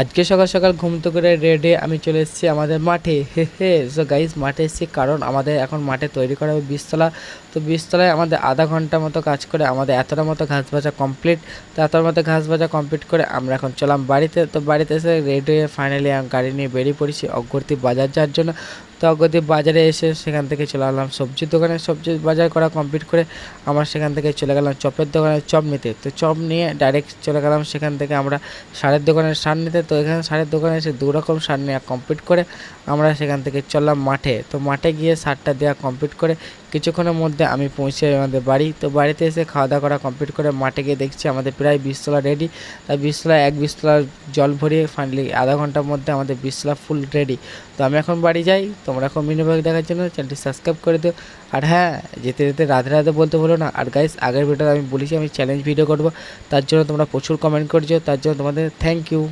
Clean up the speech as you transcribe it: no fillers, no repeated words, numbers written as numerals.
আজকে সকাল সকাল ঘুম থেকে করে রেডি আমি চলে এসেছি আমাদের মাঠে। হে সো গাইস, মাঠে এসেছি কারণ আমাদের এখন মাঠে তৈরি করা হবে বীজতলা। তো বীজতলায় আমাদের আধা ঘন্টা মতো কাজ করে আমাদের এতটা মতো ঘাস ভাজা কমপ্লিট। তো এতটার মতো ঘাস ভাজা কমপ্লিট করে আমরা এখন চলাম বাড়িতে। তো বাড়িতে এসে রেডি হয়ে ফাইনালি গাড়ি নিয়ে বেরিয়ে পড়েছি অগ্রতি বাজার যাওয়ার জন্য। তো অগ্রতি বাজারে এসে সেখান থেকে চলে গেলাম সবজির দোকানে। সবজি বাজার করা কমপ্লিট করে আমরা সেখান থেকে চলে গেলাম চপের দোকানে চপ নিতে। তো চপ নিয়ে ডাইরেক্ট চলে গেলাম সেখান থেকে আমরা সারের দোকানের সার নিতে। তো এখানে সারের দোকানে এসে দু রকম সার নেওয়া কমপ্লিট করে আমরা সেখান থেকে চললাম মাঠে। তো মাঠে গিয়ে সারটা দেওয়া কমপ্লিট করে কিছুক্ষণের মধ্যে আমি পৌঁছে আমাদের বাড়ি। তো বাড়িতে এসে খাওয়া দাওয়া করা কমপ্লিট করে মাঠে গিয়ে দেখছি আমাদের প্রায় বীজতলা রেডি। তাই বীজতলায় এক বীজতলার জল ভরিয়ে ফাইনালি আধা ঘন্টার মধ্যে আমাদের বীজতলা ফুল রেডি। তো আমি এখন বাড়ি যাই। তোমরা এখন মিনি ব্লগ দেখার জন্য চ্যানেলটি সাবস্ক্রাইব করে দিও। আর হ্যাঁ, যেতে যেতে রাধে রাধে বলতে বলো না। আর গাইস, আগের ভিডিওতে আমি বলেছি আমি চ্যালেঞ্জ ভিডিও করব, তার জন্য তোমরা প্রচুর কমেন্ট করছো, তার জন্য তোমাদের থ্যাংক ইউ।